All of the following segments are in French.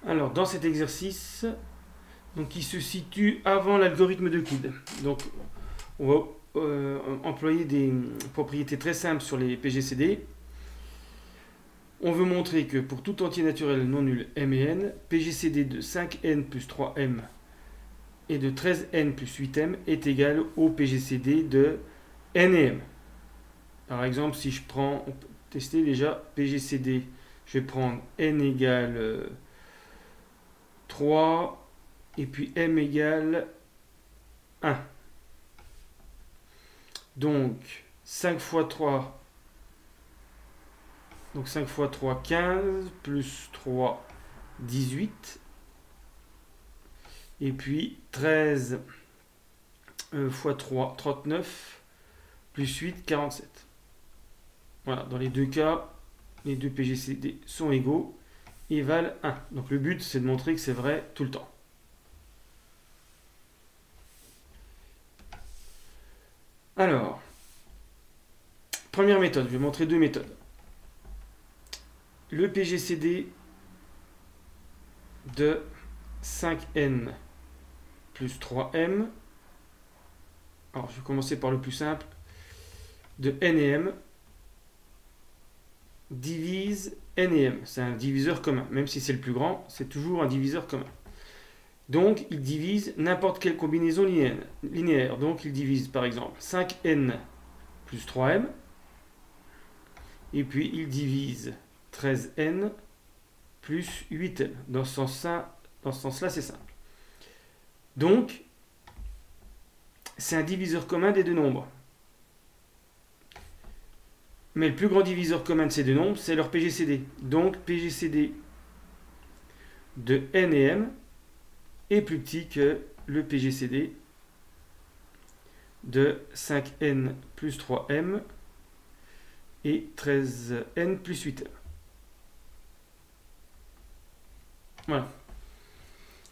Alors, dans cet exercice, donc, il se situe avant l'algorithme d'Euclide. Donc, on va employer des propriétés très simples sur les PGCD. On veut montrer que pour tout entier naturel non nul m et n, PGCD de 5n plus 3m et de 13n plus 8m est égal au PGCD de n et m. Par exemple, si je prends, on peut tester déjà PGCD, je vais prendre n égale 3 et puis m égale 1. Donc 5 fois 3, donc 5 fois 3, 15, plus 3, 18. Et puis 13 fois 3, 39, plus 8, 47. Voilà, dans les deux cas, les deux PGCD sont égaux et valent 1. Donc le but, c'est de montrer que c'est vrai tout le temps. Alors, première méthode, je vais montrer deux méthodes. Le PGCD de 5n plus 3m. Alors, je vais commencer par le plus simple. De n et m divise n et m. C'est un diviseur commun. Même si c'est le plus grand, c'est toujours un diviseur commun. Donc, il divise n'importe quelle combinaison linéaire. Donc, il divise par exemple 5n plus 3m. Et puis, il divise 13n plus 8n. Dans ce sens-là, c'est simple. Donc, c'est un diviseur commun des deux nombres. Mais le plus grand diviseur commun de ces deux nombres, c'est leur PGCD. Donc, PGCD de n et m est plus petit que le PGCD de 5n plus 3m et 13n plus 8m. Voilà.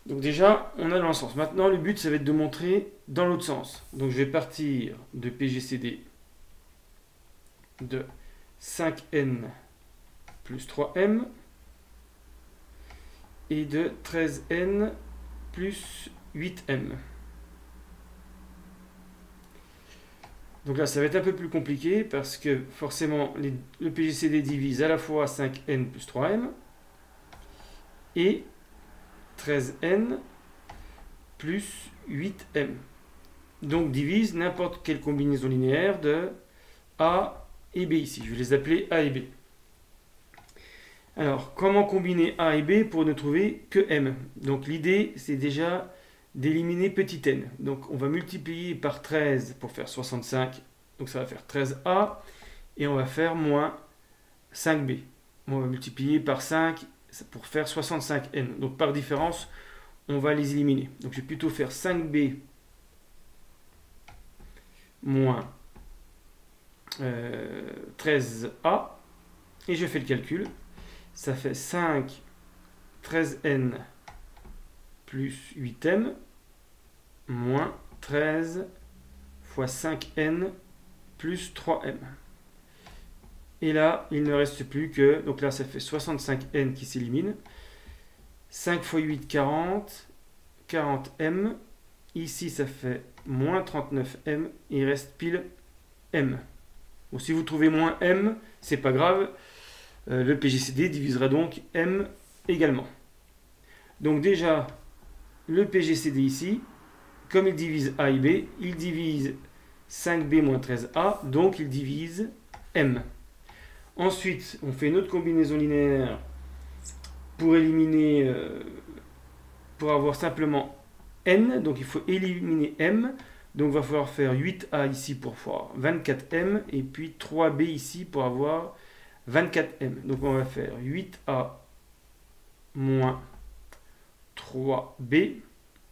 Donc déjà, on a dans le sens. Maintenant, le but, ça va être de montrer dans l'autre sens. Donc je vais partir de PGCD de 5n plus 3m et de 13n plus 8m. Donc là, ça va être un peu plus compliqué parce que forcément, le PGCD divise à la fois 5n plus 3m et 13n plus 8m. Donc divise n'importe quelle combinaison linéaire de A et B ici. Je vais les appeler A et B. Alors, comment combiner A et B pour ne trouver que m? Donc l'idée, c'est déjà d'éliminer petit n. Donc on va multiplier par 13 pour faire 65. Donc ça va faire 13a. Et on va faire moins 5b. On va multiplier par 5 pour faire 65n. Donc par différence, on va les éliminer. Donc je vais plutôt faire 5b moins 13a. Et je fais le calcul. Ça fait 5 13n plus 8m moins 13 fois 5n plus 3m. Et là, il ne reste plus que, donc là ça fait 65n qui s'élimine. 5 fois 8, 40. 40m. Ici ça fait moins 39m. Il reste pile m. Bon, si vous trouvez moins m, c'est pas grave. Le PGCD divisera donc m également. Donc déjà, le PGCD ici, comme il divise A et B, il divise 5B moins 13A, donc il divise M. Ensuite, on fait une autre combinaison linéaire pour éliminer, pour avoir simplement N, donc il faut éliminer M. Donc il va falloir faire 8A ici pour avoir 24M, et puis 3B ici pour avoir 24M. Donc on va faire 8A moins 3B.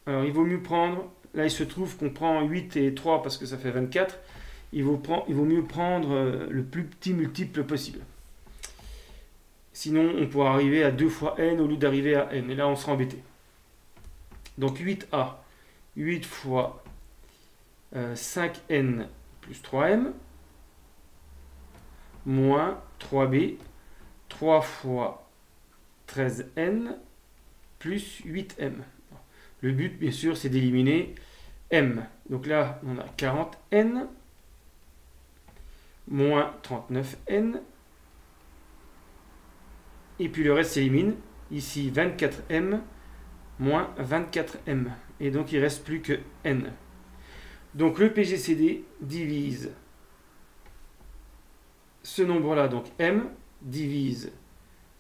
Alors il vaut mieux prendre, là il se trouve qu'on prend 8 et 3 parce que ça fait 24. Il vaut mieux prendre le plus petit multiple possible. Sinon on pourra arriver à 2 fois n au lieu d'arriver à n. Et là on sera embêté. Donc 8A, 8 fois 5n plus 3m, moins 3b, 3 fois 13n, plus 8m. Le but, bien sûr, c'est d'éliminer m. Donc là, on a 40n moins 39n. Et puis le reste s'élimine. Ici, 24m moins 24m. Et donc, il ne reste plus que n. Donc, le PGCD divise ce nombre-là, donc m, divise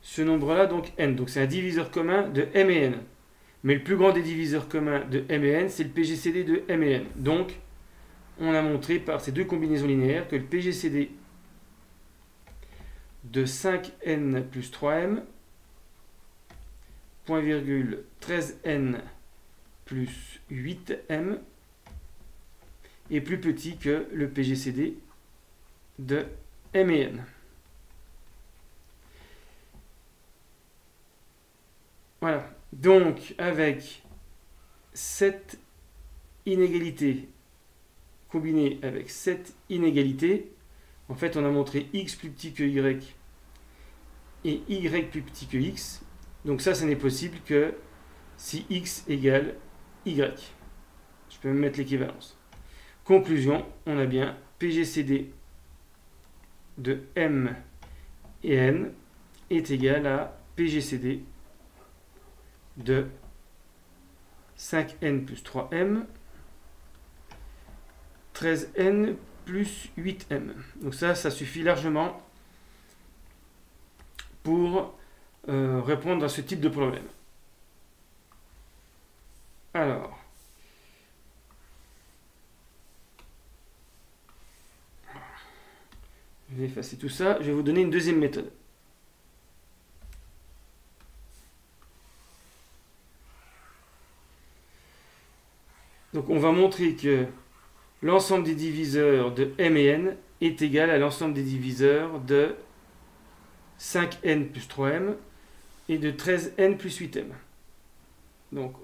ce nombre-là, donc n. Donc, c'est un diviseur commun de m et n. Mais le plus grand des diviseurs communs de m et n, c'est le PGCD de m et n. Donc, on a montré par ces deux combinaisons linéaires que le PGCD de 5n plus 3m, point virgule 13n plus 8m, est plus petit que le PGCD de m et n. Voilà. Donc, avec cette inégalité combinée avec cette inégalité, en fait, on a montré x plus petit que y et y plus petit que x. Donc ça n'est possible que si x égale y. Je peux même mettre l'équivalence. Conclusion, on a bien PGCD de m et n est égal à PGCD de 5n plus 3m, 13n plus 8m. Donc ça suffit largement pour répondre à ce type de problème. Alors, je vais effacer tout ça. Je vais vous donner une deuxième méthode. Donc on va montrer que l'ensemble des diviseurs de m et n est égal à l'ensemble des diviseurs de 5n plus 3m et de 13n plus 8m. Donc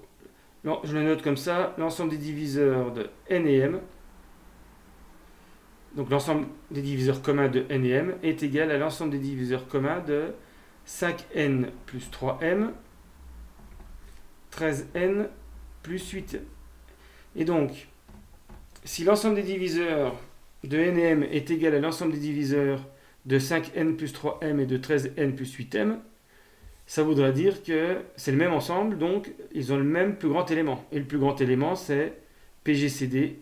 je le note comme ça, l'ensemble des diviseurs de n et m, donc l'ensemble des diviseurs communs de n et m est égal à l'ensemble des diviseurs communs de 5n plus 3m, 13n plus 8m. Et donc, si l'ensemble des diviseurs de n et m est égal à l'ensemble des diviseurs de 5n plus 3m et de 13n plus 8m, ça voudra dire que c'est le même ensemble, donc ils ont le même plus grand élément. Et le plus grand élément, c'est PGCD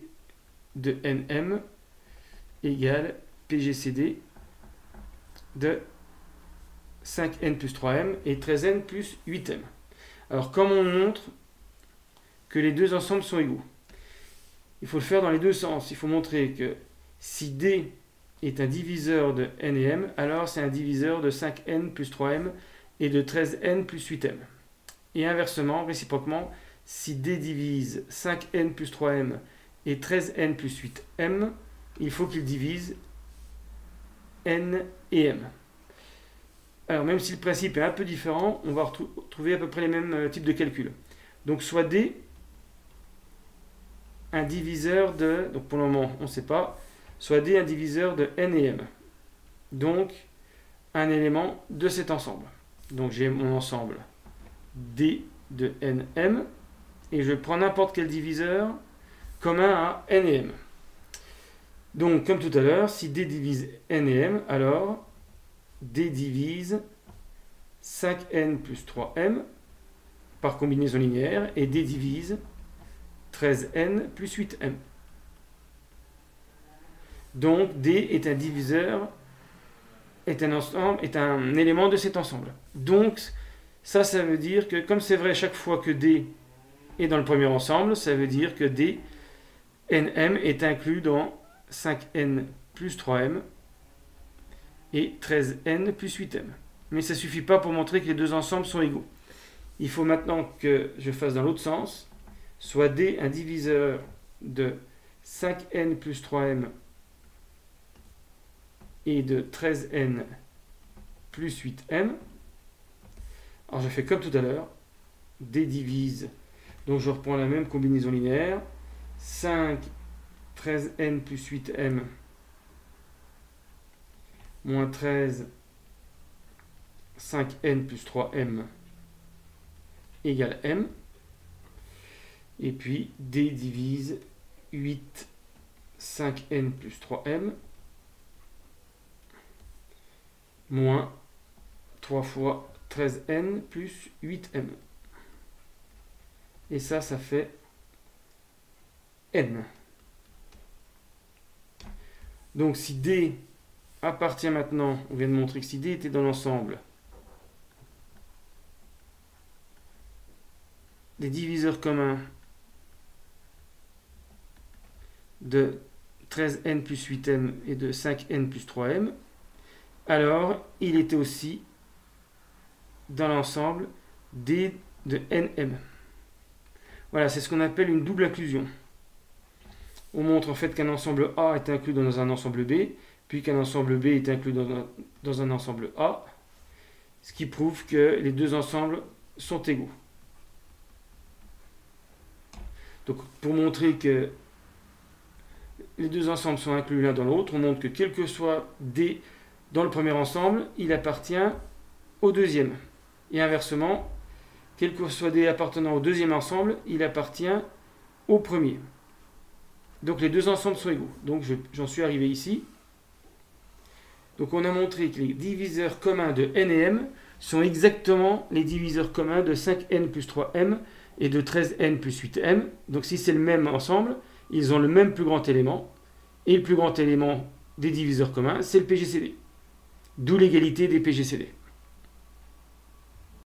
de nm égale PGCD de 5n plus 3m et 13n plus 8m. Alors, comme on montre que les deux ensembles sont égaux, il faut le faire dans les deux sens. Il faut montrer que si D est un diviseur de n et m, alors c'est un diviseur de 5n plus 3m et de 13n plus 8m. Et inversement, réciproquement, si D divise 5n plus 3m et 13n plus 8m, il faut qu'il divise n et m. Alors même si le principe est un peu différent, on va retrouver à peu près les mêmes types de calculs. Donc soit D un diviseur de, donc pour le moment on ne sait pas, soit D un diviseur de n et m. Donc un élément de cet ensemble. Donc j'ai mon ensemble D de nm et je prends n'importe quel diviseur commun à n et m. Donc comme tout à l'heure, si D divise n et m, alors D divise 5n plus 3m par combinaison linéaire et D divise 13n plus 8m. Donc D est un diviseur, est un élément de cet ensemble. Donc ça veut dire que comme c'est vrai chaque fois que D est dans le premier ensemble, ça veut dire que D nm est inclus dans 5n plus 3m et 13n plus 8m. Mais ça ne suffit pas pour montrer que les deux ensembles sont égaux. Il faut maintenant que je fasse dans l'autre sens, soit D un diviseur de 5n plus 3m et de 13n plus 8m. Alors je fais comme tout à l'heure, D divise, donc je reprends la même combinaison linéaire, 5 13n plus 8m moins 13 5n plus 3m égale M. Et puis D divise 8, 5n plus 3m, moins 3 fois 13n plus 8m. Et ça fait n. Donc si D appartient maintenant, on vient de montrer que si D était dans l'ensemble des diviseurs communs de 13n plus 8m et de 5n plus 3m, alors il était aussi dans l'ensemble D de nm. Voilà, c'est ce qu'on appelle une double inclusion. On montre en fait qu'un ensemble A est inclus dans un ensemble B, puis qu'un ensemble B est inclus dans un ensemble A, ce qui prouve que les deux ensembles sont égaux. Donc pour montrer que les deux ensembles sont inclus l'un dans l'autre, on montre que quel que soit D dans le premier ensemble, il appartient au deuxième. Et inversement, quel que soit D appartenant au deuxième ensemble, il appartient au premier. Donc les deux ensembles sont égaux. Donc j'en suis arrivé ici. Donc on a montré que les diviseurs communs de n et m sont exactement les diviseurs communs de 5n plus 3m et de 13n plus 8m. Donc si c'est le même ensemble, ils ont le même plus grand élément. Et le plus grand élément des diviseurs communs, c'est le PGCD. D'où l'égalité des PGCD.